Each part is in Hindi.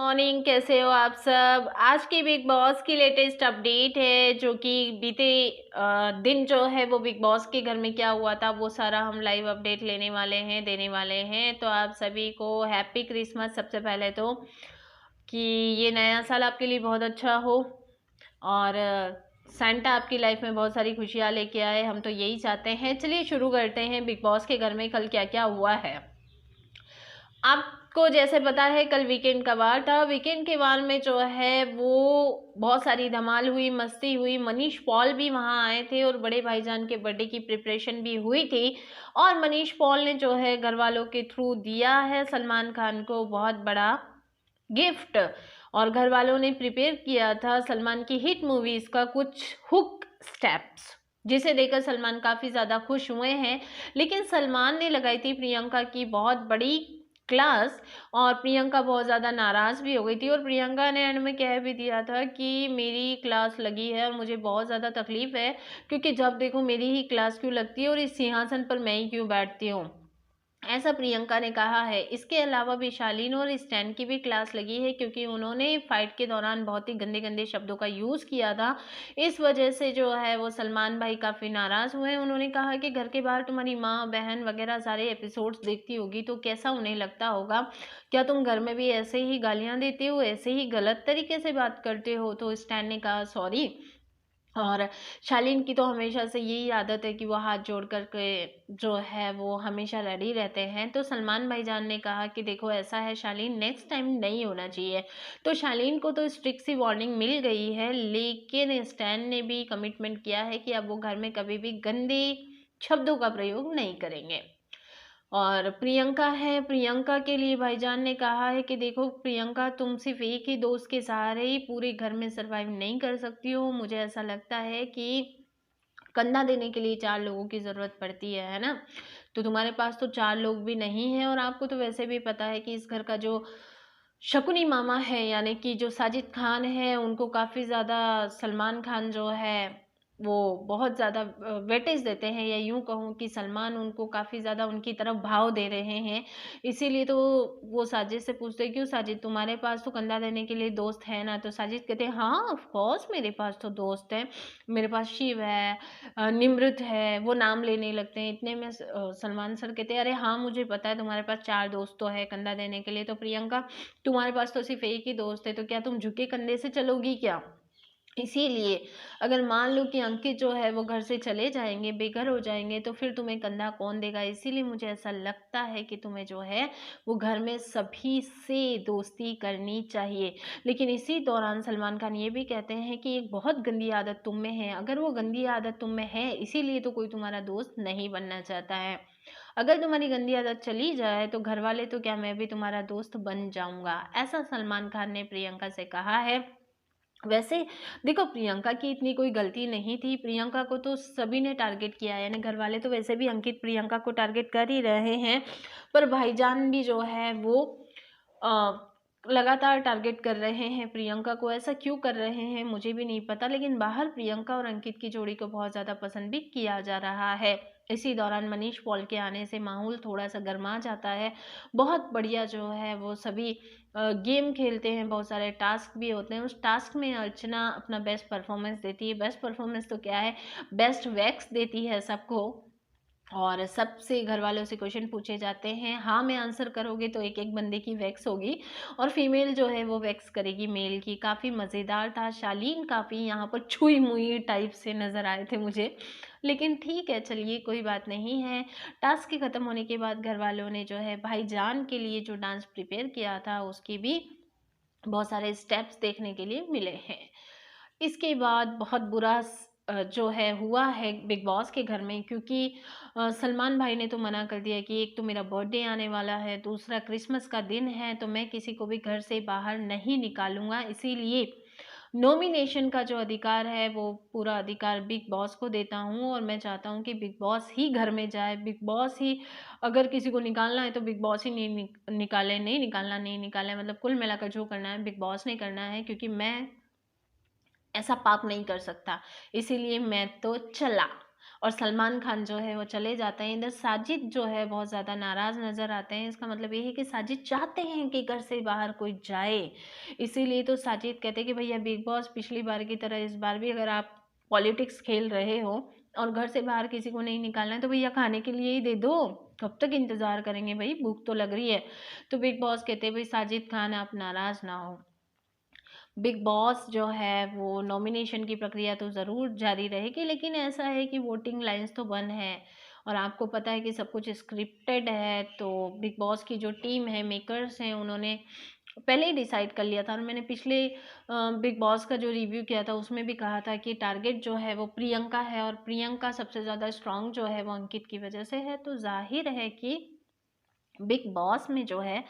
मॉर्निंग, कैसे हो आप सब। आज की बिग बॉस की लेटेस्ट अपडेट है जो कि बीते दिन जो है वो बिग बॉस के घर में क्या हुआ था वो सारा हम लाइव अपडेट लेने वाले हैं, देने वाले हैं। तो आप सभी को हैप्पी क्रिसमस सबसे पहले तो, कि ये नया साल आपके लिए बहुत अच्छा हो और सेंटा आपकी लाइफ में बहुत सारी खुशियाँ लेके आए, हम तो यही चाहते हैं। चलिए शुरू करते हैं बिग बॉस के घर में कल क्या क्या हुआ है। आपको जैसे पता है कल वीकेंड का वार था। वीकेंड के वार में जो है वो बहुत सारी धमाल हुई, मस्ती हुई। मनीष पॉल भी वहां आए थे और बड़े भाईजान के बर्थडे की प्रिपरेशन भी हुई थी। और मनीष पॉल ने जो है घर वालों के थ्रू दिया है सलमान खान को बहुत बड़ा गिफ्ट। और घर वालों ने प्रिपेयर किया था सलमान की हिट मूवीज का कुछ हुक स्टेप्स, जिसे देखकर सलमान काफी ज्यादा खुश हुए हैं। लेकिन सलमान ने लगाई थी प्रियंका की बहुत बड़ी क्लास और प्रियंका बहुत ज़्यादा नाराज़ भी हो गई थी। और प्रियंका ने एंड में कह भी दिया था कि मेरी क्लास लगी है और मुझे बहुत ज़्यादा तकलीफ है, क्योंकि जब देखो मेरी ही क्लास क्यों लगती है और इस सिंहासन पर मैं ही क्यों बैठती हूँ, ऐसा प्रियंका ने कहा है। इसके अलावा भी शालीन और स्टैन की भी क्लास लगी है, क्योंकि उन्होंने फाइट के दौरान बहुत ही गंदे गंदे शब्दों का यूज़ किया था। इस वजह से जो है वो सलमान भाई काफ़ी नाराज़ हुए। उन्होंने कहा कि घर के बाहर तुम्हारी माँ बहन वगैरह सारे एपिसोड्स देखती होगी तो कैसा उन्हें लगता होगा। क्या तुम घर में भी ऐसे ही गालियाँ देते हो, ऐसे ही गलत तरीके से बात करते हो। तो स्टैन ने कहा सॉरी। और शालीन की तो हमेशा से यही आदत है कि वो हाथ जोड़ कर के जो है वो हमेशा रेडी रहते हैं। तो सलमान भाईजान ने कहा कि देखो ऐसा है शालीन, नेक्स्ट टाइम नहीं होना चाहिए। तो शालीन को तो स्ट्रिक्ट सी वार्निंग मिल गई है, लेकिन स्टैन ने भी कमिटमेंट किया है कि अब वो घर में कभी भी गंदे शब्दों का प्रयोग नहीं करेंगे। और प्रियंका है, प्रियंका के लिए भाईजान ने कहा है कि देखो प्रियंका, तुम सिर्फ एक ही दोस्त के सहारे ही पूरे घर में सरवाइव नहीं कर सकती हो। मुझे ऐसा लगता है कि कंधा देने के लिए 4 लोगों की ज़रूरत पड़ती है ना। तो तुम्हारे पास तो 4 लोग भी नहीं है। और आपको तो वैसे भी पता है कि इस घर का जो शकुनी मामा है यानी कि जो साजिद खान है, उनको काफ़ी ज़्यादा सलमान खान जो है वो बहुत ज़्यादा वेटेज देते हैं, या यूँ कहूँ कि सलमान उनको काफ़ी ज़्यादा उनकी तरफ भाव दे रहे हैं। इसीलिए तो वो साजिद से पूछते हैं, क्यों साजिद तुम्हारे पास तो कंधा देने के लिए दोस्त है ना। तो साजिद कहते हैं हाँ ऑफ कोर्स मेरे पास तो दोस्त है, मेरे पास शिव है, निमृत है, वो नाम लेने लगते हैं। इतने में सलमान सर कहते हैं अरे हाँ मुझे पता है तुम्हारे पास 4 दोस्त तो है कंधा देने के लिए। तो प्रियंका, तुम्हारे पास तो सिर्फ एक ही दोस्त है, तो क्या तुम झुके कंधे से चलोगी क्या। इसीलिए अगर मान लो कि अंकित जो है वो घर से चले जाएंगे, बेघर हो जाएंगे, तो फिर तुम्हें कंधा कौन देगा। इसीलिए मुझे ऐसा लगता है कि तुम्हें जो है वो घर में सभी से दोस्ती करनी चाहिए। लेकिन इसी दौरान सलमान खान ये भी कहते हैं कि एक बहुत गंदी आदत तुम में है। अगर वो गंदी आदत तुम में है इसीलिए तो कोई तुम्हारा दोस्त नहीं बनना चाहता है। अगर तुम्हारी गंदी आदत चली जाए तो घर वाले तो क्या, मैं भी तुम्हारा दोस्त बन जाऊंगा। ऐसा सलमान खान ने प्रियंका से कहा है। वैसे देखो प्रियंका की इतनी कोई गलती नहीं थी, प्रियंका को तो सभी ने टारगेट किया है, यानी घर वाले तो वैसे भी अंकित प्रियंका को टारगेट कर ही रहे हैं। पर भाईजान भी जो है वो लगातार टारगेट कर रहे हैं प्रियंका को। ऐसा क्यों कर रहे हैं मुझे भी नहीं पता, लेकिन बाहर प्रियंका और अंकित की जोड़ी को बहुत ज़्यादा पसंद भी किया जा रहा है। इसी दौरान मनीष पॉल के आने से माहौल थोड़ा सा गर्मा जाता है। बहुत बढ़िया जो है वो सभी गेम खेलते हैं, बहुत सारे टास्क भी होते हैं। उस टास्क में अर्चना अपना बेस्ट परफॉर्मेंस देती है। बेस्ट परफॉर्मेंस तो क्या है, बेस्ट वैक्स देती है सबको। और सबसे घर वालों से क्वेश्चन पूछे जाते हैं, हाँ में आंसर करोगे तो एक एक बंदे की वैक्स होगी और फीमेल जो है वो वैक्स करेगी मेल की। काफ़ी मज़ेदार था। शालीन काफ़ी यहाँ पर छुई मुई टाइप से नज़र आए थे मुझे, लेकिन ठीक है चलिए कोई बात नहीं है। टास्क के ख़त्म होने के बाद घर वालों ने जो है भाईजान के लिए जो डांस प्रिपेयर किया था उसकी भी बहुत सारे स्टेप्स देखने के लिए मिले हैं। इसके बाद बहुत बुरा जो है हुआ है बिग बॉस के घर में, क्योंकि सलमान भाई ने तो मना कर दिया कि एक तो मेरा बर्थडे आने वाला है, दूसरा क्रिसमस का दिन है, तो मैं किसी को भी घर से बाहर नहीं निकालूंगा। इसीलिए नॉमिनेशन का जो अधिकार है वो पूरा अधिकार बिग बॉस को देता हूँ। और मैं चाहता हूँ कि बिग बॉस ही घर में जाए, बिग बॉस ही अगर किसी को निकालना है तो बिग बॉस ही नहीं निकाले, नहीं निकालना नहीं निकाले, मतलब कुल मिलाकर जो करना है बिग बॉस ने करना है, क्योंकि मैं ऐसा पाप नहीं कर सकता। इसीलिए मैं तो चला। और सलमान खान जो है वो चले जाते हैं। इधर साजिद जो है बहुत ज़्यादा नाराज़ नज़र आते हैं। इसका मतलब ये है कि साजिद चाहते हैं कि घर से बाहर कोई जाए, इसीलिए तो साजिद कहते हैं कि भैया बिग बॉस पिछली बार की तरह इस बार भी अगर आप पॉलिटिक्स खेल रहे हो और घर से बाहर किसी को नहीं निकालना है तो भैया खाने के लिए ही दे दो, कब तक इंतज़ार करेंगे भाई, भूख तो लग रही है। तो बिग बॉस कहते हैं भाई साजिद खान आप नाराज़ ना हो, बिग बॉस जो है वो नॉमिनेशन की प्रक्रिया तो ज़रूर जारी रहेगी, लेकिन ऐसा है कि वोटिंग लाइन्स तो बंद है और आपको पता है कि सब कुछ स्क्रिप्टेड है। तो बिग बॉस की जो टीम है, मेकर्स हैं, उन्होंने पहले ही डिसाइड कर लिया था और मैंने पिछले बिग बॉस का जो रिव्यू किया था उसमें भी कहा था कि टारगेट जो है वो प्रियंका है और प्रियंका सबसे ज़्यादा स्ट्रांग जो है वो अंकित की वजह से है। तो जाहिर है कि बिग बॉस में जो है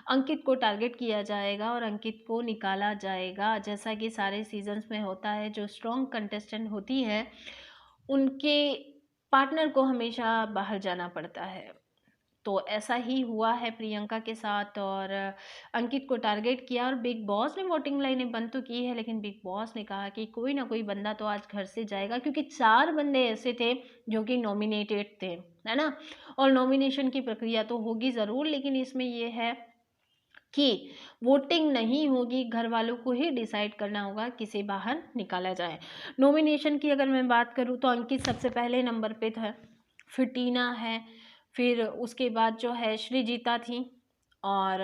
अंकित को टारगेट किया जाएगा और अंकित को निकाला जाएगा, जैसा कि सारे सीजन्स में होता है। जो स्ट्रॉन्ग कंटेस्टेंट होती है उनके पार्टनर को हमेशा बाहर जाना पड़ता है। तो ऐसा ही हुआ है प्रियंका के साथ और अंकित को टारगेट किया और बिग बॉस ने वोटिंग लाइनें बंद तो की है, लेकिन बिग बॉस ने कहा कि कोई ना कोई बंदा तो आज घर से जाएगा, क्योंकि 4 बंदे ऐसे थे जो कि नॉमिनेटेड थे, है ना। और नॉमिनेशन की प्रक्रिया तो होगी ज़रूर, लेकिन इसमें ये है कि वोटिंग नहीं होगी, घर वालों को ही डिसाइड करना होगा किसे बाहर निकाला जाए। नॉमिनेशन की अगर मैं बात करूँ तो अंकित सबसे पहले नंबर पे था, फिर टीना है, फिर उसके बाद जो है श्रीजीता थी और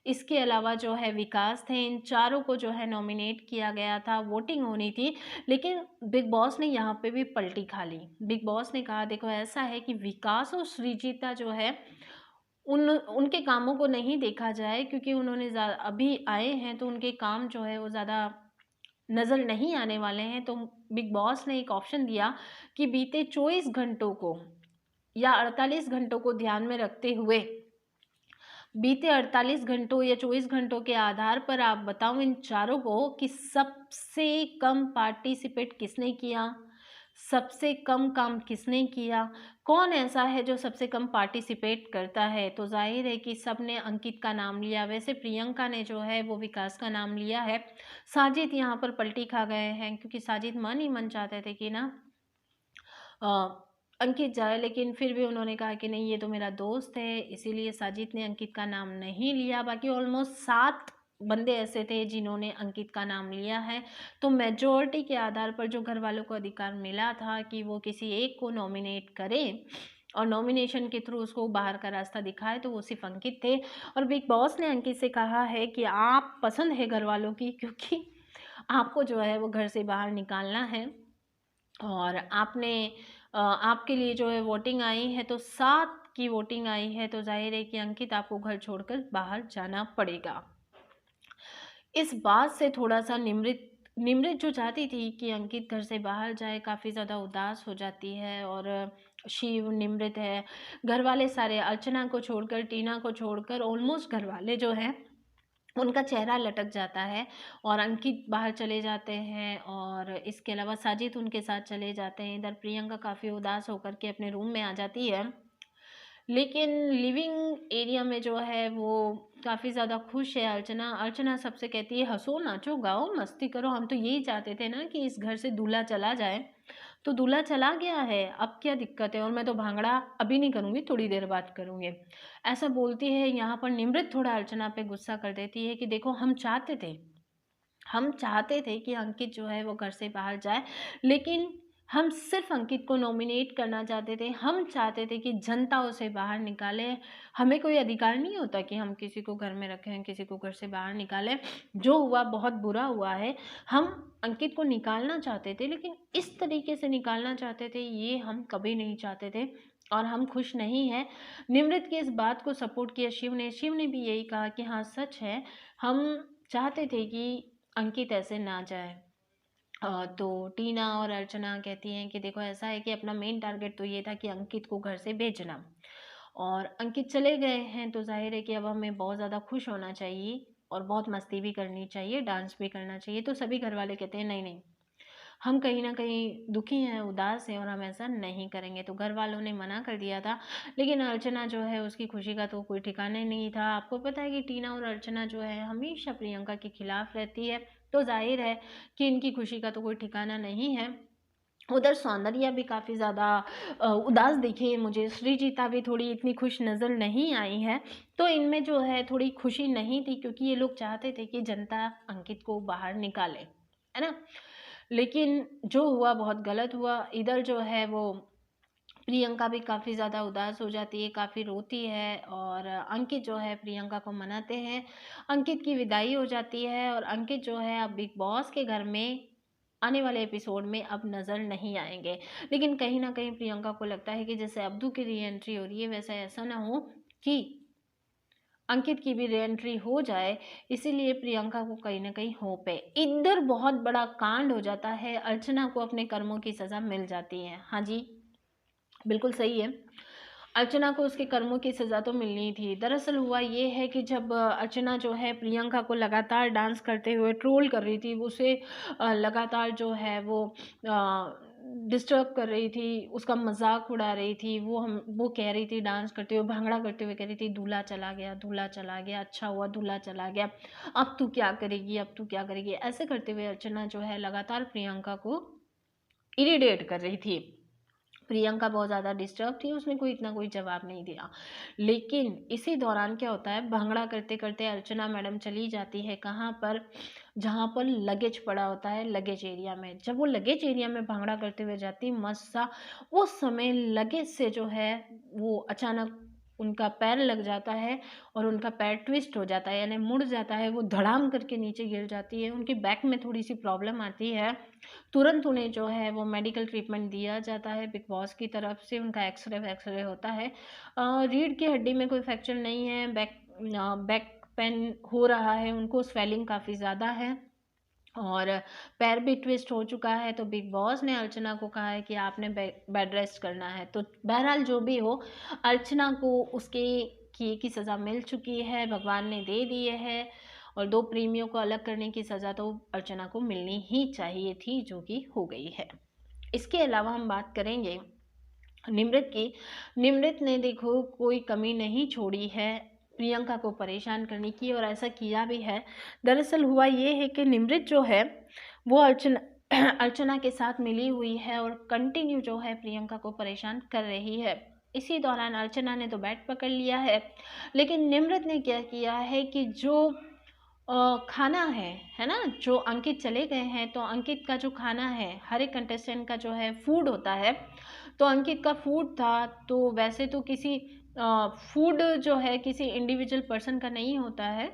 इसके अलावा जो है विकास थे। इन चारों को जो है नॉमिनेट किया गया था, वोटिंग होनी थी, लेकिन बिग बॉस ने यहाँ पे भी पलटी खा ली। बिग बॉस ने कहा देखो ऐसा है कि विकास और श्रीजीता जो है उनके कामों को नहीं देखा जाए, क्योंकि उन्होंने अभी आए हैं तो उनके काम जो है वो ज़्यादा नज़र नहीं आने वाले हैं। तो बिग बॉस ने एक ऑप्शन दिया कि बीते 24 घंटों को या 48 घंटों को ध्यान में रखते हुए बीते 48 घंटों या 24 घंटों के आधार पर आप बताओ इन चारों को कि सबसे कम पार्टिसिपेट किसने किया, सबसे कम काम किसने किया, कौन ऐसा है जो सबसे कम पार्टिसिपेट करता है। तो जाहिर है कि सब ने अंकित का नाम लिया। वैसे प्रियंका ने जो है वो विकास का नाम लिया है। साजिद यहाँ पर पलटी खा गए हैं, क्योंकि साजिद मन ही मन चाहते थे कि ना अंकित जाए, लेकिन फिर भी उन्होंने कहा कि नहीं ये तो मेरा दोस्त है, इसीलिए साजिद ने अंकित का नाम नहीं लिया। बाकी ऑलमोस्ट 7 बंदे ऐसे थे जिन्होंने अंकित का नाम लिया है। तो मेजॉरिटी के आधार पर जो घर वालों को अधिकार मिला था कि वो किसी एक को नॉमिनेट करें और नॉमिनेशन के थ्रू उसको बाहर का रास्ता दिखाए, तो वो सिर्फ अंकित थे। और बिग बॉस ने अंकित से कहा है कि आप पसंद है घर वालों की, क्योंकि आपको जो है वो घर से बाहर निकालना है और आपके लिए जो है वोटिंग आई है, तो 7 की वोटिंग आई है, तो जाहिर है कि अंकित आपको घर छोड़कर बाहर जाना पड़ेगा। इस बात से थोड़ा-सा निमृत निमृत जो चाहती थी कि अंकित घर से बाहर जाए, काफ़ी ज़्यादा उदास हो जाती है। और शिव, निमृत है, घरवाले सारे अर्चना को छोड़कर, टीना को छोड़कर ऑलमोस्ट घरवाले जो हैं उनका चेहरा लटक जाता है और अंकित बाहर चले जाते हैं और इसके अलावा साजिद उनके साथ चले जाते हैं। इधर प्रियंका काफ़ी उदास होकर के अपने रूम में आ जाती है, लेकिन लिविंग एरिया में जो है वो काफ़ी ज़्यादा खुश है अर्चना। अर्चना सबसे कहती है हंसो, नाचो, गाओ, मस्ती करो, हम तो यही चाहते थे ना कि इस घर से दूल्हा चला जाए, तो दूल्हा चला गया है, अब क्या दिक्कत है, और मैं तो भांगड़ा अभी नहीं करूँगी, थोड़ी देर बाद करूँगी, ऐसा बोलती है। यहाँ पर निमृत थोड़ा अर्चना पे गुस्सा कर देती है कि देखो हम चाहते थे कि अंकित जो है वो घर से बाहर जाए, लेकिन हम सिर्फ अंकित को नॉमिनेट करना चाहते थे, हम चाहते थे कि जनता उसे बाहर निकाले। हमें कोई अधिकार नहीं होता कि हम किसी को घर में रखें, किसी को घर से बाहर निकालें। जो हुआ बहुत बुरा हुआ है, हम अंकित को निकालना चाहते थे, लेकिन इस तरीके से निकालना चाहते थे ये हम कभी नहीं चाहते थे और हम खुश नहीं हैं। निमृत की इस बात को सपोर्ट किया शिव ने भी यही कहा कि हाँ सच है, हम चाहते थे कि अंकित ऐसे ना जाए। तो टीना और अर्चना कहती हैं कि देखो ऐसा है कि अपना मेन टारगेट तो ये था कि अंकित को घर से भेजना, और अंकित चले गए हैं तो जाहिर है कि अब हमें बहुत ज़्यादा खुश होना चाहिए और बहुत मस्ती भी करनी चाहिए, डांस भी करना चाहिए। तो सभी घर वाले कहते हैं नहीं नहीं, हम कहीं ना कहीं दुखी हैं, उदास हैं और हम ऐसा नहीं करेंगे। तो घर वालों ने मना कर दिया था, लेकिन अर्चना जो है उसकी खुशी का तो कोई ठिकाना नहीं था। आपको पता है कि टीना और अर्चना जो है हमेशा प्रियंका के खिलाफ रहती है, तो जाहिर है कि इनकी खुशी का तो कोई ठिकाना नहीं है। उधर सौंदर्या भी काफ़ी ज़्यादा उदास दिखी मुझे, सृजिता भी थोड़ी इतनी खुश नज़र नहीं आई है। तो इनमें जो है थोड़ी खुशी नहीं थी, क्योंकि ये लोग चाहते थे कि जनता अंकित को बाहर निकाले, है ना? लेकिन जो हुआ बहुत गलत हुआ। इधर जो है वो प्रियंका भी काफ़ी ज़्यादा उदास हो जाती है, काफ़ी रोती है, और अंकित जो है प्रियंका को मनाते हैं। अंकित की विदाई हो जाती है, और अंकित जो है अब बिग बॉस के घर में आने वाले एपिसोड में अब नज़र नहीं आएंगे। लेकिन कहीं ना कहीं प्रियंका को लगता है कि जैसे अब्दू की री एंट्री हो रही है, वैसा ऐसा ना हो कि अंकित की भी री एंट्री हो जाए, इसीलिए प्रियंका को कहीं ना कहीं होप है। इधर बहुत बड़ा कांड हो जाता है, अर्चना को अपने कर्मों की सज़ा मिल जाती है। हाँ जी, बिल्कुल सही है। अर्चना को उसके कर्मों की सज़ा तो मिलनी थी। दरअसल हुआ ये है कि जब अर्चना जो है प्रियंका को लगातार डांस करते हुए ट्रोल कर रही थी, उसे लगातार जो है वो डिस्टर्ब कर रही थी, उसका मजाक उड़ा रही थी। वो कह रही थी डांस करते हुए, भांगड़ा करते हुए कह रही थी, दूल्हा चला गया, दूल्हा चला गया, अच्छा हुआ दूल्हा चला गया, अब तू क्या करेगी, अब तू क्या करेगी। ऐसे करते हुए अर्चना जो है लगातार प्रियंका को इरिटेट कर रही थी। प्रियंका बहुत ज़्यादा डिस्टर्ब थी, उसने कोई जवाब नहीं दिया। लेकिन इसी दौरान क्या होता है, भांगड़ा करते करते अर्चना मैडम चली जाती है कहाँ पर, जहाँ पर लगेज पड़ा होता है, लगेज एरिया में। जब वो लगेज एरिया में भांगड़ा करते हुए जाती मस्त सा, उस समय लगेज से जो है वो अचानक उनका पैर लग जाता है, और उनका पैर ट्विस्ट हो जाता है, यानी मुड़ जाता है। वो धड़ाम करके नीचे गिर जाती है, उनकी बैक में थोड़ी सी प्रॉब्लम आती है। तुरंत उन्हें जो है वो मेडिकल ट्रीटमेंट दिया जाता है बिग बॉस की तरफ से। उनका एक्सरे होता है। रीढ़ की हड्डी में कोई फ्रैक्चर नहीं है, बैक पेन हो रहा है उनको, स्वेलिंग काफ़ी ज़्यादा है, और पैर भी ट्विस्ट हो चुका है। तो बिग बॉस ने अर्चना को कहा है कि आपने बेड रेस्ट करना है। तो बहरहाल जो भी हो, अर्चना को उसके किए की सज़ा मिल चुकी है, भगवान ने दे दिए है, और दो प्रेमियों को अलग करने की सज़ा तो अर्चना को मिलनी ही चाहिए थी, जो कि हो गई है। इसके अलावा हम बात करेंगे निमृत की। निमृत ने देखो कोई कमी नहीं छोड़ी है प्रियंका को परेशान करने की, और ऐसा किया भी है। दरअसल हुआ ये है कि निमृत जो है वो अर्चना अर्चना के साथ मिली हुई है, और कंटिन्यू जो है प्रियंका को परेशान कर रही है। इसी दौरान अर्चना ने तो बैट पकड़ लिया है, लेकिन निमृत ने क्या किया है कि जो खाना है ना, जो अंकित चले गए हैं, तो अंकित का जो खाना है, हर एक कंटेस्टेंट का जो है फूड होता है, तो अंकित का फूड था। तो वैसे तो किसी फूड जो है किसी इंडिविजुअल पर्सन का नहीं होता है,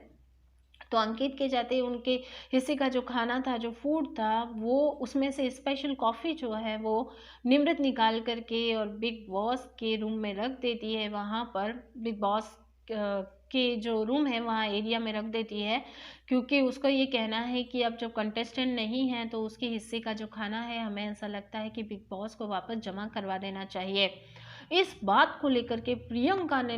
तो अंकित के जाते उनके हिस्से का जो खाना था, जो फूड था, वो उसमें से स्पेशल कॉफ़ी जो है वो निमृत निकाल करके और बिग बॉस के रूम में रख देती है। वहाँ पर बिग बॉस के जो रूम है वहाँ एरिया में रख देती है, क्योंकि उसका ये कहना है कि अब जब कंटेस्टेंट नहीं है तो उसके हिस्से का जो खाना है, हमें ऐसा लगता है कि बिग बॉस को वापस जमा करवा देना चाहिए। इस बात को लेकर के प्रियंका ने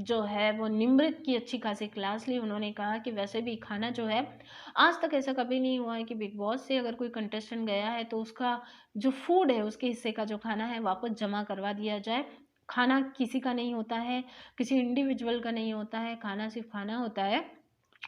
जो है वो निमृत की अच्छी खासी क्लास ली। उन्होंने कहा कि वैसे भी खाना जो है, आज तक ऐसा कभी नहीं हुआ है कि बिग बॉस से अगर कोई कंटेस्टेंट गया है तो उसका जो फूड है, उसके हिस्से का जो खाना है, वापस जमा करवा दिया जाए। खाना किसी का नहीं होता है, किसी इंडिविजुअल का नहीं होता है, खाना सिर्फ खाना होता है।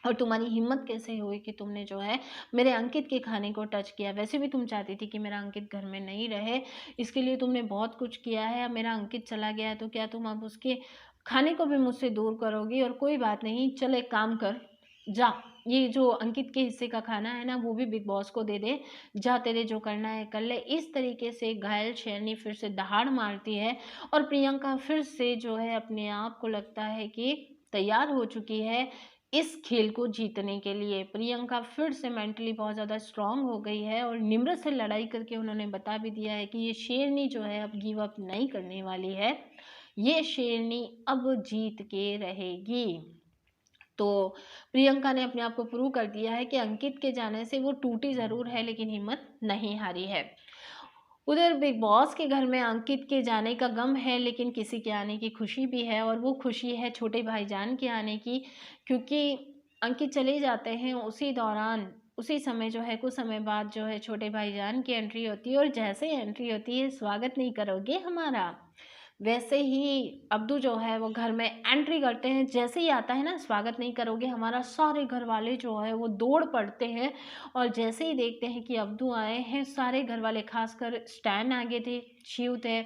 और तुम्हारी हिम्मत कैसे हुई कि तुमने जो है मेरे अंकित के खाने को टच किया। वैसे भी तुम चाहती थी कि मेरा अंकित घर में नहीं रहे, इसके लिए तुमने बहुत कुछ किया है। अब मेरा अंकित चला गया है, तो क्या तुम अब उसके खाने को भी मुझसे दूर करोगी? और कोई बात नहीं, चल एक काम कर, जा, ये जो अंकित के हिस्से का खाना है ना, वो भी बिग बॉस को दे दे, जा, तेरे जो करना है कर ले। इस तरीके से घायल शेरनी फिर से दहाड़ मारती है, और प्रियंका फिर से जो है अपने आप को लगता है कि तैयार हो चुकी है इस खेल को जीतने के लिए। प्रियंका फिर से मेंटली बहुत ज़्यादा स्ट्रांग हो गई है, और निम्रत से लड़ाई करके उन्होंने बता भी दिया है कि ये शेरनी जो है अब गिव अप नहीं करने वाली है, ये शेरनी अब जीत के रहेगी। तो प्रियंका ने अपने आप को प्रूव कर दिया है कि अंकित के जाने से वो टूटी ज़रूर है, लेकिन हिम्मत नहीं हारी है। उधर बिग बॉस के घर में अंकित के जाने का गम है, लेकिन किसी के आने की खुशी भी है, और वो खुशी है छोटे भाईजान के आने की। क्योंकि अंकित चले जाते हैं, उसी दौरान उसी समय जो है कुछ समय बाद जो है छोटे भाईजान की एंट्री होती है, और जैसे ही एंट्री होती है, स्वागत नहीं करोगे हमारा, वैसे ही अब्दू जो है वो घर में एंट्री करते हैं। जैसे ही आता है ना, स्वागत नहीं करोगे हमारा, सारे घर वाले जो है वो दौड़ पड़ते हैं। और जैसे ही देखते हैं कि अब्दू आए हैं, सारे घर वाले, खासकर स्टैन आगे थे, शिव थे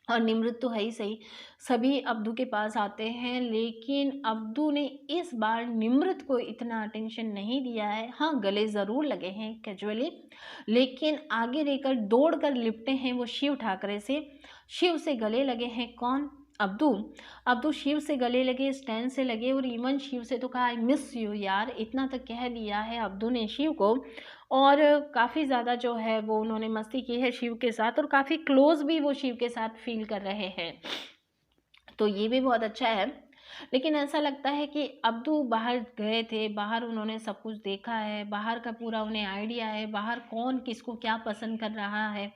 और निमृत तो है ही सही, सभी अब्दू के पास आते हैं। लेकिन अब्दू ने इस बार निमृत को इतना अटेंशन नहीं दिया है। हाँ, गले ज़रूर लगे हैं कैजुअली, लेकिन आगे रहकर दौड़ कर लिपटे हैं वो शिव ठाकरे से। शिव से गले लगे हैं कौन? अब्दू। अब्दू शिव से गले लगे, स्टैन से लगे और इवन शिव से तो कहा आई मिस यू यार, इतना तक कह दिया है अब्दू ने शिव को। और काफ़ी ज़्यादा जो है वो उन्होंने मस्ती की है शिव के साथ और काफ़ी क्लोज भी वो शिव के साथ फील कर रहे हैं, तो ये भी बहुत अच्छा है। लेकिन ऐसा लगता है कि अब्दू बाहर गए थे, बाहर उन्होंने सब कुछ देखा है, बाहर का पूरा उन्हें आइडिया है, बाहर कौन किसको क्या पसंद कर रहा है,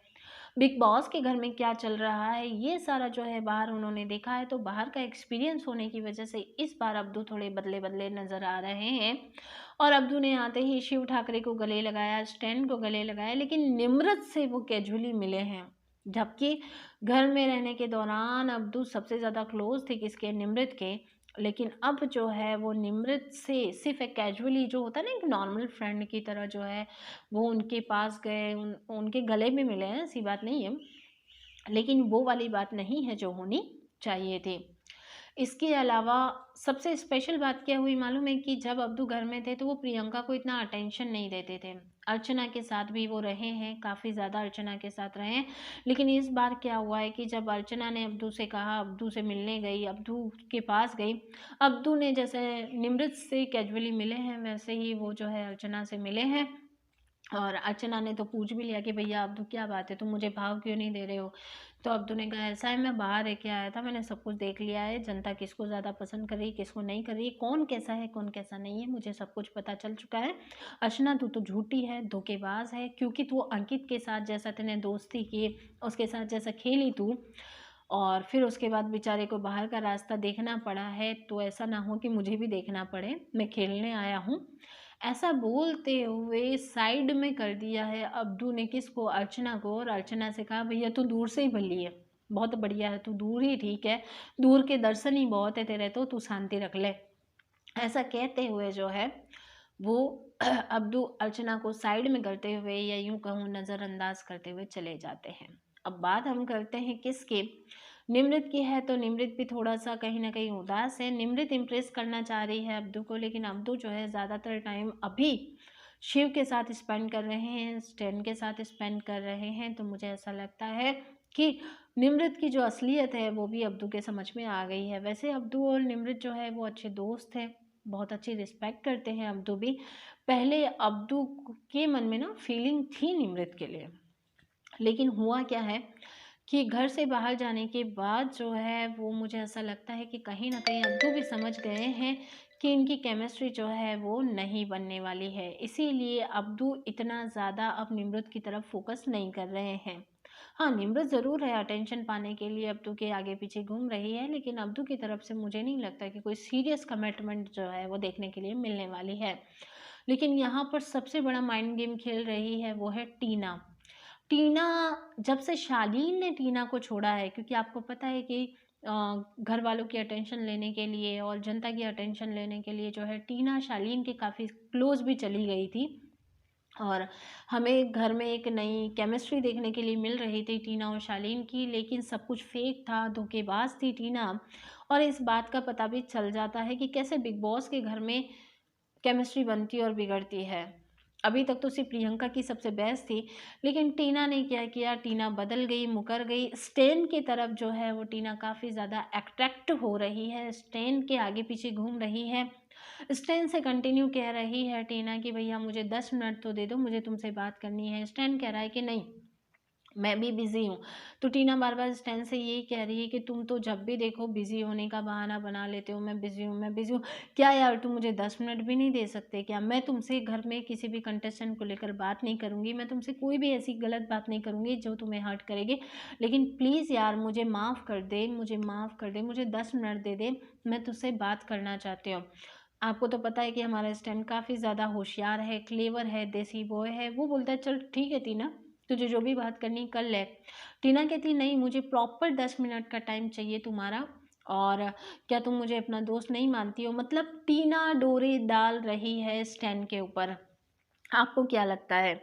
बिग बॉस के घर में क्या चल रहा है, ये सारा जो है बाहर उन्होंने देखा है। तो बाहर का एक्सपीरियंस होने की वजह से इस बार अब्दू थोड़े बदले बदले नज़र आ रहे हैं। और अब्दू ने आते ही शिव ठाकरे को गले लगाया, स्टैन को गले लगाया, लेकिन निमृत से वो कैजुअली मिले हैं। जबकि घर में रहने के दौरान अब्दू सबसे ज़्यादा क्लोज थे किसके? निमृत के। लेकिन अब जो है वो निमृत से सिर्फ एक कैजुअली, जो होता है ना एक नॉर्मल फ्रेंड की तरह जो है वो उनके पास गए, उनके गले में मिले हैं, ऐसी बात नहीं है, लेकिन वो वाली बात नहीं है जो होनी चाहिए थी। इसके अलावा सबसे स्पेशल बात क्या हुई मालूम है? कि जब अब्दू घर में थे तो वो प्रियंका को इतना अटेंशन नहीं देते थे। अर्चना के साथ भी वो रहे हैं, काफ़ी ज़्यादा अर्चना के साथ रहे हैं। लेकिन इस बार क्या हुआ है कि जब अर्चना ने अब्दू से कहा, अब्दू से मिलने गई, अब्दू के पास गई, अब्दू ने जैसे निमृत से कैजुअली मिले हैं वैसे ही वो जो है अर्चना से मिले हैं। और अर्चना ने तो पूछ भी लिया कि भैया अब्दू क्या बात है, तुम मुझे भाव क्यों नहीं दे रहे हो? तो अब्दू ने कहा ऐसा है, मैं बाहर रह के आया था, मैंने सब कुछ देख लिया है, जनता किसको ज़्यादा पसंद कर रही, किसको नहीं कर रही, कौन कैसा है कौन कैसा नहीं है, मुझे सब कुछ पता चल चुका है। अर्चना तू तो झूठी है, धोखेबाज है, क्योंकि तू अंकित के साथ जैसा तेने दोस्ती की, उसके साथ जैसा खेली तू, और फिर उसके बाद बेचारे को बाहर का रास्ता देखना पड़ा है, तो ऐसा ना हो कि मुझे भी देखना पड़े, मैं खेलने आया हूँ। ऐसा बोलते हुए साइड में कर दिया है अब्दू ने किसको? अर्चना को। और अर्चना से कहा भैया तू दूर से ही भली है, बहुत बढ़िया है, तू दूर ही ठीक है, दूर के दर्शन ही बहुत है तेरे, तो तू शांति रख ले। ऐसा कहते हुए जो है वो अब्दू अर्चना को साइड में करते हुए, या यूं कहूँ नज़रअंदाज करते हुए चले जाते हैं। अब बात हम करते हैं किसकी? निमृत की है। तो निमृत भी थोड़ा सा कहीं ना कहीं उदास है। निमृत इम्प्रेस करना चाह रही है अब्दू को, लेकिन अब्दू जो है ज़्यादातर टाइम अभी शिव के साथ स्पेंड कर रहे हैं, स्टैन के साथ स्पेंड कर रहे हैं। तो मुझे ऐसा लगता है कि निमृत की जो असलियत है वो भी अब्दू के समझ में आ गई है। वैसे अब्दू और निमृत जो है वो अच्छे दोस्त हैं, बहुत अच्छी रिस्पेक्ट करते हैं अब्दू भी। पहले अब्दू के मन में ना फीलिंग थी निमृत के लिए, लेकिन हुआ क्या है कि घर से बाहर जाने के बाद जो है वो, मुझे ऐसा लगता है कि कहीं ना कहीं अब्दू भी समझ गए हैं कि इनकी केमिस्ट्री जो है वो नहीं बनने वाली है। इसीलिए अब्दू इतना ज़्यादा अब निमृत की तरफ फोकस नहीं कर रहे हैं। हाँ, निमृत ज़रूर है अटेंशन पाने के लिए अब्दू के आगे पीछे घूम रही है, लेकिन अब्दू की तरफ से मुझे नहीं लगता कि कोई सीरियस कमिटमेंट जो है वो देखने के लिए मिलने वाली है। लेकिन यहाँ पर सबसे बड़ा माइंड गेम खेल रही है वो है टीना। टीना, जब से शालीन ने टीना को छोड़ा है, क्योंकि आपको पता है कि घर वालों की अटेंशन लेने के लिए और जनता की अटेंशन लेने के लिए जो है टीना शालीन के काफ़ी क्लोज भी चली गई थी। और हमें घर में एक नई केमिस्ट्री देखने के लिए मिल रही थी टीना और शालीन की, लेकिन सब कुछ फेक था, धोखेबाज थी टीना। और इस बात का पता भी चल जाता है कि कैसे बिग बॉस के घर में केमिस्ट्री बनती और बिगड़ती है। अभी तक तो सिर्फ प्रियंका की सबसे बेस्ट थी, लेकिन टीना ने क्या किया, टीना बदल गई, मुकर गई। स्टेन की तरफ जो है वो टीना काफ़ी ज़्यादा अट्रैक्ट हो रही है, स्टेन के आगे पीछे घूम रही है। स्टेन से कंटिन्यू कह रही है टीना कि भैया मुझे 10 मिनट तो दे दो, मुझे तुमसे बात करनी है। स्टेन कह रहा है कि नहीं, मैं भी बिज़ी हूँ। तो टीना बार बार स्टैन से यही कह रही है कि तुम तो जब भी देखो बिज़ी होने का बहाना बना लेते हो, मैं बिज़ी हूँ, मैं बिज़ी हूँ। क्या यार, तुम मुझे 10 मिनट भी नहीं दे सकते क्या? मैं तुमसे घर में किसी भी कंटेस्टेंट को लेकर बात नहीं करूँगी, मैं तुमसे कोई भी ऐसी गलत बात नहीं करूँगी जो तुम्हें हर्ट करेगी, लेकिन प्लीज़ यार मुझे माफ़ कर दे, मुझे माफ़ कर दे, मुझे 10 मिनट दे दे, मैं तुझसे बात करना चाहती हूँ। आपको तो पता है कि हमारा स्टैन काफ़ी ज़्यादा होशियार है, क्लेवर है, देसी बॉय है। वो बोलता है चल ठीक है टीना, तुझे जो भी बात करनी कर ले। टीना कहती नहीं, मुझे प्रॉपर 10 मिनट का टाइम चाहिए तुम्हारा, और क्या तुम मुझे अपना दोस्त नहीं मानती हो? मतलब टीना डोरे डाल रही है स्टैन के ऊपर। आपको क्या लगता है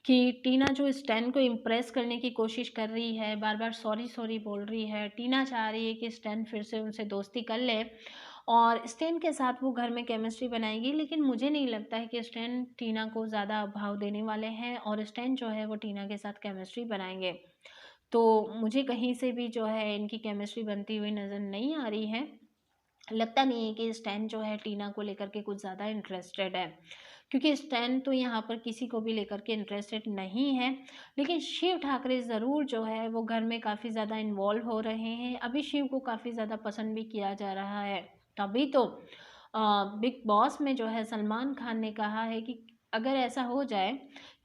कि टीना जो स्टैन को इम्प्रेस करने की कोशिश कर रही है, बार बार सॉरी सॉरी बोल रही है, टीना चाह रही है कि स्टैन फिर से उनसे दोस्ती कर ले और स्टैन के साथ वो घर में केमिस्ट्री बनाएगी, लेकिन मुझे नहीं लगता है कि स्टैन टीना को ज़्यादा भाव देने वाले हैं और स्टैन जो है वो टीना के साथ केमिस्ट्री बनाएंगे। तो मुझे कहीं से भी जो है इनकी केमिस्ट्री बनती हुई नज़र नहीं आ रही है। लगता नहीं है कि स्टैन जो है टीना को लेकर के कुछ ज़्यादा इंटरेस्टेड है, क्योंकि स्टैन तो यहाँ पर किसी को भी लेकर के इंटरेस्टेड नहीं है। लेकिन शिव ठाकरे ज़रूर जो है वो घर में काफ़ी ज़्यादा इन्वॉल्व हो रहे हैं। अभी शिव को काफ़ी ज़्यादा पसंद भी किया जा रहा है। तभी तो बिग बॉस में जो है सलमान खान ने कहा है कि अगर ऐसा हो जाए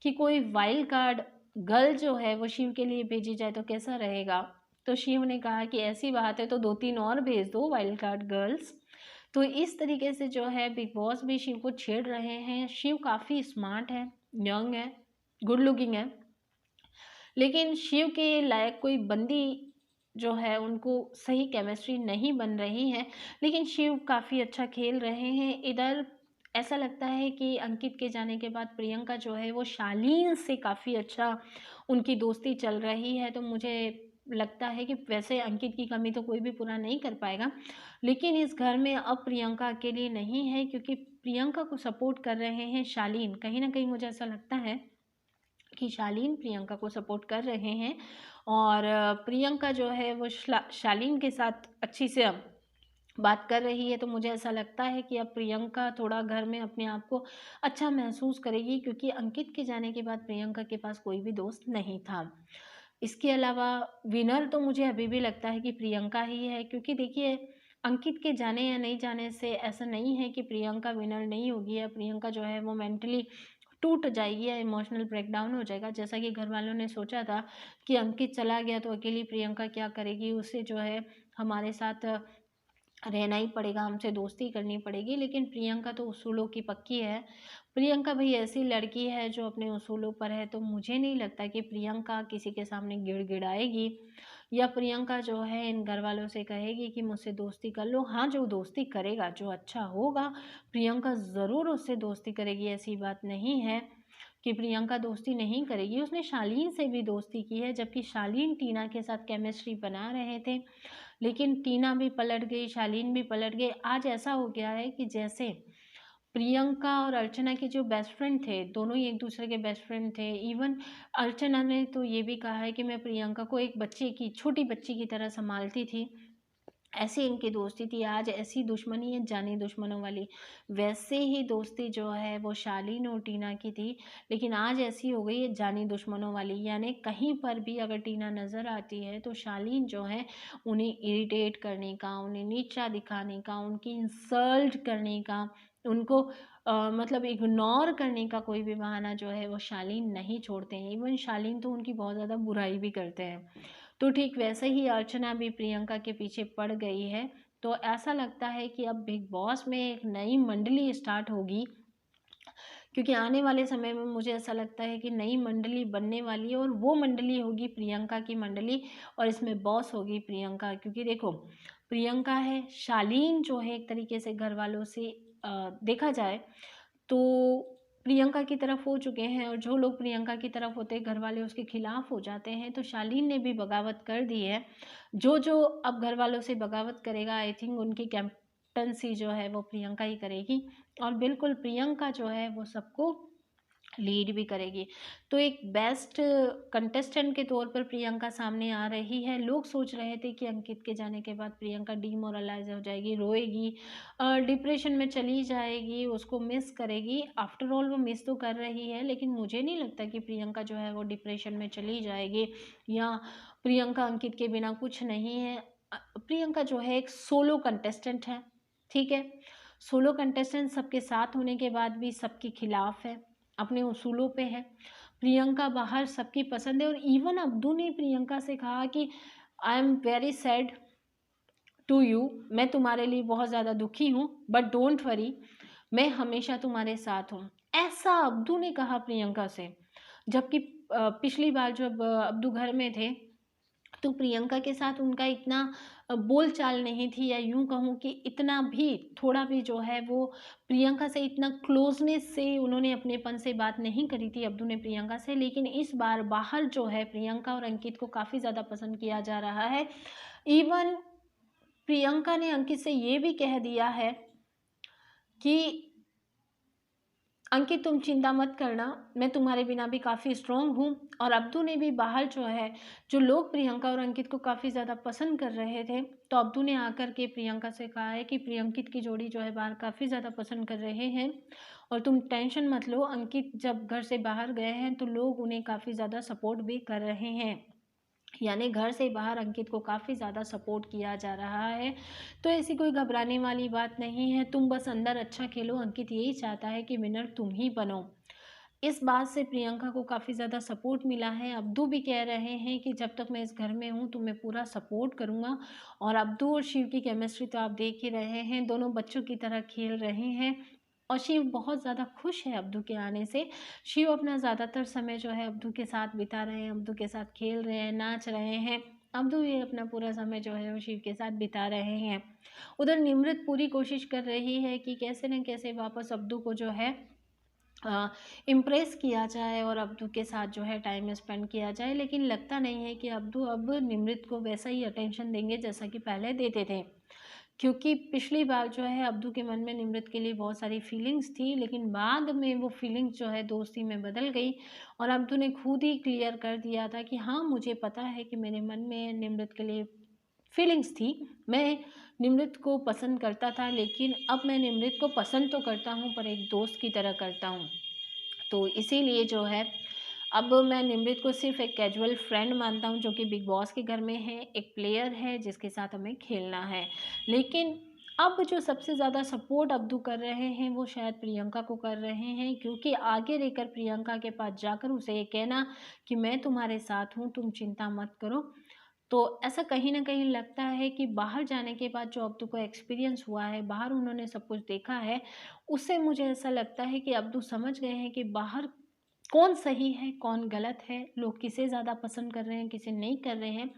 कि कोई वाइल्ड कार्ड गर्ल जो है वो शिव के लिए भेजी जाए तो कैसा रहेगा। तो शिव ने कहा कि ऐसी बात है तो 2-3 और भेज दो वाइल्ड कार्ड गर्ल्स। तो इस तरीके से जो है बिग बॉस भी शिव को छेड़ रहे हैं। शिव काफ़ी स्मार्ट है, यंग है, गुड लुकिंग है, लेकिन शिव के लायक कोई बंदी जो है उनको सही केमिस्ट्री नहीं बन रही है। लेकिन शिव काफ़ी अच्छा खेल रहे हैं। इधर ऐसा लगता है कि अंकित के जाने के बाद प्रियंका जो है वो शालीन से काफ़ी अच्छा उनकी दोस्ती चल रही है। तो मुझे लगता है कि वैसे अंकित की कमी तो कोई भी पूरा नहीं कर पाएगा, लेकिन इस घर में अब प्रियंका अकेली नहीं है, क्योंकि प्रियंका को सपोर्ट कर रहे हैं शालीन। कहीं ना कहीं मुझे ऐसा लगता है कि शालीन प्रियंका को सपोर्ट कर रहे हैं और प्रियंका जो है वो शालीन के साथ अच्छी से बात कर रही है। तो मुझे ऐसा लगता है कि अब प्रियंका थोड़ा घर में अपने आप को अच्छा महसूस करेगी, क्योंकि अंकित के जाने के बाद प्रियंका के पास कोई भी दोस्त नहीं था। इसके अलावा विनर तो मुझे अभी भी लगता है कि प्रियंका ही है, क्योंकि देखिए अंकित के जाने या नहीं जाने से ऐसा नहीं है कि प्रियंका विनर नहीं होगी या प्रियंका जो है वो मेंटली टूट जाएगी या इमोशनल ब्रेकडाउन हो जाएगा। जैसा कि घर वालों ने सोचा था कि अंकित चला गया तो अकेली प्रियंका क्या करेगी, उससे जो है हमारे साथ रहना ही पड़ेगा, हमसे दोस्ती करनी पड़ेगी। लेकिन प्रियंका तो उसूलों की पक्की है। प्रियंका भाई ऐसी लड़की है जो अपने उसूलों पर है। तो मुझे नहीं लगता कि प्रियंका किसी के सामने गिड़गिड़ाएगी या प्रियंका जो है इन घर वालों से कहेगी कि मुझसे दोस्ती कर लो। हाँ, जो दोस्ती करेगा, जो अच्छा होगा, प्रियंका ज़रूर उससे दोस्ती करेगी। ऐसी बात नहीं है कि प्रियंका दोस्ती नहीं करेगी। उसने शालीन से भी दोस्ती की है, जबकि शालीन टीना के साथ केमिस्ट्री बना रहे थे, लेकिन टीना भी पलट गई, शालीन भी पलट गई। आज ऐसा हो गया है कि जैसे प्रियंका और अर्चना के जो बेस्ट फ्रेंड थे, दोनों ही एक दूसरे के बेस्ट फ्रेंड थे। इवन अर्चना ने तो ये भी कहा है कि मैं प्रियंका को एक बच्चे की, छोटी बच्ची की तरह संभालती थी। ऐसी इनकी दोस्ती थी। आज ऐसी दुश्मनी है जानी दुश्मनों वाली। वैसे ही दोस्ती जो है वो शालीन और टीना की थी, लेकिन आज ऐसी हो गई है जानी दुश्मनों वाली। यानी कहीं पर भी अगर टीना नज़र आती है तो शालीन जो है उन्हें इरिटेट करने का, उन्हें नीचा दिखाने का, उनकी इंसल्ट करने का, उनको मतलब इग्नोर करने का कोई भी बहाना जो है वो शालीन नहीं छोड़ते हैं। इवन शालीन तो उनकी बहुत ज़्यादा बुराई भी करते हैं। तो ठीक वैसे ही अर्चना भी प्रियंका के पीछे पड़ गई है। तो ऐसा लगता है कि अब बिग बॉस में एक नई मंडली स्टार्ट होगी, क्योंकि आने वाले समय में मुझे ऐसा लगता है कि नई मंडली बनने वाली है और वो मंडली होगी प्रियंका की मंडली, और इसमें बॉस होगी प्रियंका। क्योंकि देखो प्रियंका है, शालीन जो है एक तरीके से घर वालों से देखा जाए तो प्रियंका की तरफ हो चुके हैं, और जो लोग प्रियंका की तरफ होते हैं घर वाले उसके खिलाफ हो जाते हैं। तो शालीन ने भी बगावत कर दी है। जो जो अब घर वालों से बगावत करेगा, आई थिंक उनकी कैप्टनसी जो है वो प्रियंका ही करेगी, और बिल्कुल प्रियंका जो है वो सबको लीड भी करेगी। तो एक बेस्ट कंटेस्टेंट के तौर पर प्रियंका सामने आ रही है। लोग सोच रहे थे कि अंकित के जाने के बाद प्रियंका डीमोरलाइज हो जाएगी, रोएगी, डिप्रेशन में चली जाएगी, उसको मिस करेगी। आफ्टर ऑल वो मिस तो कर रही है, लेकिन मुझे नहीं लगता कि प्रियंका जो है वो डिप्रेशन में चली जाएगी या प्रियंका अंकित के बिना कुछ नहीं है। प्रियंका जो है एक सोलो कंटेस्टेंट है, ठीक है। सोलो कंटेस्टेंट सबके साथ होने के बाद भी सबके खिलाफ है, अपने उसूलों पे है। प्रियंका बाहर सबकी पसंद है, और इवन अब्दू ने प्रियंका से कहा कि I am very sad to you, मैं तुम्हारे लिए बहुत ज़्यादा दुखी हूँ, बट डोंट वरी, मैं हमेशा तुम्हारे साथ हूँ। ऐसा अब्दू ने कहा प्रियंका से। जबकि पिछली बार जब अब्दू घर में थे तो प्रियंका के साथ उनका इतना बोलचाल नहीं थी, या यूँ कहूँ कि इतना भी थोड़ा भी जो है वो प्रियंका से इतना क्लोजनेस से उन्होंने अपनेपन से बात नहीं करी थी अब्दू ने प्रियंका से। लेकिन इस बार बाहर जो है प्रियंका और अंकित को काफ़ी ज़्यादा पसंद किया जा रहा है। इवन प्रियंका ने अंकित से ये भी कह दिया है कि अंकित तुम चिंता मत करना, मैं तुम्हारे बिना भी काफ़ी स्ट्रॉन्ग हूँ। और अब्दू ने भी बाहर जो है, जो लोग प्रियंका और अंकित को काफ़ी ज़्यादा पसंद कर रहे थे, तो अब्दू ने आकर के प्रियंका से कहा है कि प्रियंकित की जोड़ी जो है बाहर काफ़ी ज़्यादा पसंद कर रहे हैं और तुम टेंशन मत लो। अंकित जब घर से बाहर गए हैं तो लोग उन्हें काफ़ी ज़्यादा सपोर्ट भी कर रहे हैं, यानी घर से बाहर अंकित को काफ़ी ज़्यादा सपोर्ट किया जा रहा है। तो ऐसी कोई घबराने वाली बात नहीं है, तुम बस अंदर अच्छा खेलो, अंकित यही चाहता है कि विनर तुम ही बनो। इस बात से प्रियंका को काफ़ी ज़्यादा सपोर्ट मिला है। अब्दू भी कह रहे हैं कि जब तक मैं इस घर में हूँ तो मैं पूरा सपोर्ट करूँगा। और अब्दू और शिव की केमिस्ट्री तो आप देख ही रहे हैं, दोनों बच्चों की तरह खेल रहे हैं और शिव बहुत ज़्यादा खुश है अब्दू के आने से। शिव अपना ज़्यादातर समय जो है अब्दू के साथ बिता रहे हैं, अब्दू के साथ खेल रहे हैं, नाच रहे हैं। अब्दू भी अपना पूरा समय जो है वो शिव के साथ बिता रहे हैं। उधर निमृत पूरी कोशिश कर रही है कि कैसे न कैसे वापस अब्दू को जो है इम्प्रेस किया जाए और अब्दू के साथ जो है टाइम स्पेंड किया जाए। लेकिन लगता नहीं है कि अब्दू अब निमृत को वैसा ही अटेंशन देंगे जैसा कि पहले देते थे, क्योंकि पिछली बार जो है अब्दू के मन में निमृत के लिए बहुत सारी फीलिंग्स थी, लेकिन बाद में वो फीलिंग्स जो है दोस्ती में बदल गई और अब्दू ने खुद ही क्लियर कर दिया था कि हाँ, मुझे पता है कि मेरे मन में निमृत के लिए फीलिंग्स थी, मैं निमृत को पसंद करता था, लेकिन अब मैं निमृत को पसंद तो करता हूँ पर एक दोस्त की तरह करता हूँ। तो इसीलिए जो है अब मैं निमृत को सिर्फ एक कैजुअल फ्रेंड मानता हूँ जो कि बिग बॉस के घर में है, एक प्लेयर है जिसके साथ हमें खेलना है। लेकिन अब जो सबसे ज़्यादा सपोर्ट अब्दू कर रहे हैं वो शायद प्रियंका को कर रहे हैं, क्योंकि आगे रहकर प्रियंका के पास जाकर उसे ये कहना कि मैं तुम्हारे साथ हूँ, तुम चिंता मत करो। तो ऐसा कहीं न कहीं लगता है कि बाहर जाने के बाद जो अब्दू को एक्सपीरियंस हुआ है, बाहर उन्होंने सब कुछ देखा है, उससे मुझे ऐसा लगता है कि अब्दू समझ गए हैं कि बाहर कौन सही है, कौन गलत है, लोग किसे ज़्यादा पसंद कर रहे हैं, किसे नहीं कर रहे हैं।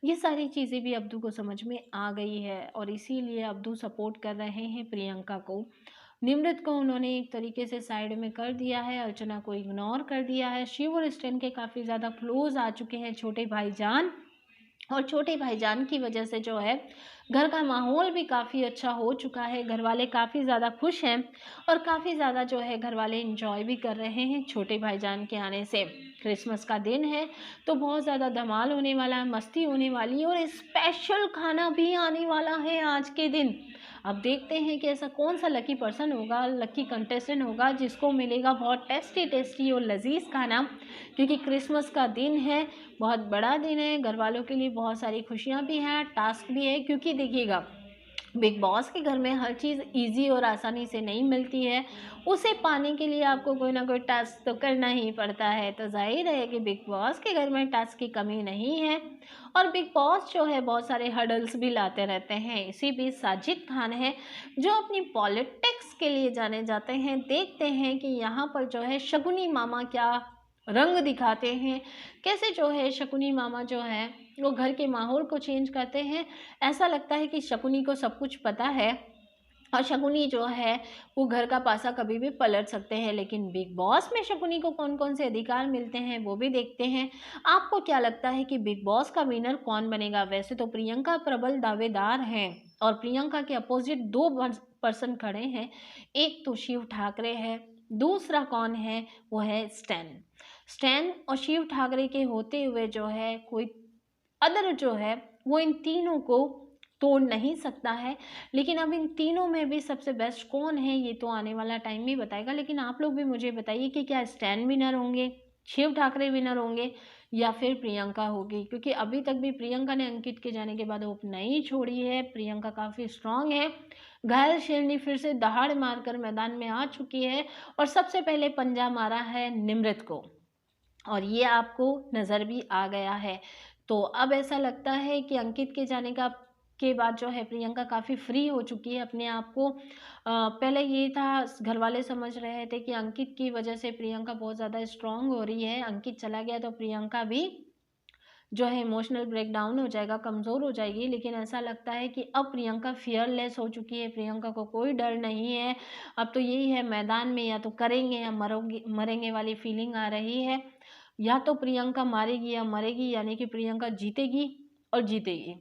ये सारी चीज़ें भी अब्दू को समझ में आ गई है और इसीलिए अब्दू सपोर्ट कर रहे हैं प्रियंका को। निमृत को उन्होंने एक तरीके से साइड में कर दिया है, अर्चना को इग्नोर कर दिया है। शिव और स्टैन के काफ़ी ज़्यादा क्लोज़ आ चुके हैं छोटे भाईजान, और छोटे भाईजान की वजह से जो है घर का माहौल भी काफ़ी अच्छा हो चुका है, घर वाले काफ़ी ज़्यादा खुश हैं और काफ़ी ज़्यादा जो है घर वाले इंजॉय भी कर रहे हैं छोटे भाईजान के आने से। क्रिसमस का दिन है तो बहुत ज़्यादा धमाल होने वाला है, मस्ती होने वाली है और स्पेशल खाना भी आने वाला है आज के दिन। अब देखते हैं कि ऐसा कौन सा लकी पर्सन होगा, लकी कंटेस्टेंट होगा जिसको मिलेगा बहुत टेस्टी टेस्टी और लजीज खाना, क्योंकि क्रिसमस का दिन है, बहुत बड़ा दिन है, घर वालों के लिए बहुत सारी खुशियाँ भी हैं, टास्क भी है। क्योंकि देखिएगा बिग बॉस के घर में हर चीज़ इजी और आसानी से नहीं मिलती है, उसे पाने के लिए आपको कोई ना कोई टास्क तो करना ही पड़ता है। तो जाहिर है कि बिग बॉस के घर में टास्क की कमी नहीं है और बिग बॉस जो है बहुत सारे हर्डल्स भी लाते रहते हैं। इसी बीच साजिद खान है जो अपनी पॉलिटिक्स के लिए जाने जाते हैं। देखते हैं कि यहाँ पर जो है शकुनी मामा क्या रंग दिखाते हैं, कैसे जो है शकुनी मामा जो है वो घर के माहौल को चेंज करते हैं। ऐसा लगता है कि शकुनी को सब कुछ पता है और शकुनी जो है वो घर का पासा कभी भी पलट सकते हैं। लेकिन बिग बॉस में शकुनी को कौन कौन से अधिकार मिलते हैं वो भी देखते हैं। आपको क्या लगता है कि बिग बॉस का विनर कौन बनेगा? वैसे तो प्रियंका प्रबल दावेदार हैं और प्रियंका के अपोजिट दो पर्सन खड़े हैं, एक तो शिव ठाकरे है, दूसरा कौन है वो है स्टैन। स्टैन और शिव ठाकरे के होते हुए जो है कोई अदर जो है वो इन तीनों को तोड़ नहीं सकता है। लेकिन अब इन तीनों में भी सबसे बेस्ट कौन है ये तो आने वाला टाइम ही बताएगा। लेकिन आप लोग भी मुझे बताइए कि क्या स्टैन विनर होंगे, शिव ठाकरे विनर होंगे या फिर प्रियंका होगी? क्योंकि अभी तक भी प्रियंका ने अंकित के जाने के बाद होप नहीं छोड़ी है। प्रियंका काफ़ी स्ट्रांग है, घायल शेरनी फिर से दहाड़ मारकर मैदान में आ चुकी है और सबसे पहले पंजा मारा है निमृत को और ये आपको नज़र भी आ गया है। तो अब ऐसा लगता है कि अंकित के जाने का के बाद जो है प्रियंका काफ़ी फ्री हो चुकी है अपने आप को। पहले ये था, घर वाले समझ रहे थे कि अंकित की वजह से प्रियंका बहुत ज़्यादा स्ट्रांग हो रही है, अंकित चला गया तो प्रियंका भी जो है इमोशनल ब्रेकडाउन हो जाएगा, कमज़ोर हो जाएगी। लेकिन ऐसा लगता है कि अब प्रियंका फियरलेस हो चुकी है, प्रियंका को कोई डर नहीं है। अब तो यही है, मैदान में या तो करेंगे या मरेंगे वाली फीलिंग आ रही है। या तो प्रियंका मारेगी या मरेगी, यानी कि प्रियंका जीतेगी और जीतेगी।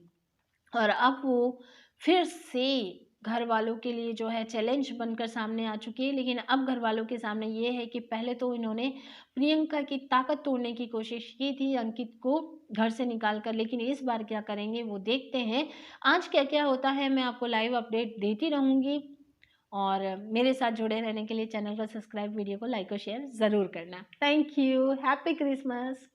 और अब वो फिर से घर वालों के लिए जो है चैलेंज बनकर सामने आ चुकी है। लेकिन अब घर वालों के सामने ये है कि पहले तो इन्होंने प्रियंका की ताकत तोड़ने की कोशिश की थी अंकित को घर से निकाल कर, लेकिन इस बार क्या करेंगे वो देखते हैं। आज क्या क्या होता है मैं आपको लाइव अपडेट देती रहूँगी, और मेरे साथ जुड़े रहने के लिए चैनल को सब्सक्राइब, वीडियो को लाइक और शेयर ज़रूर करना। Thank you, happy Christmas.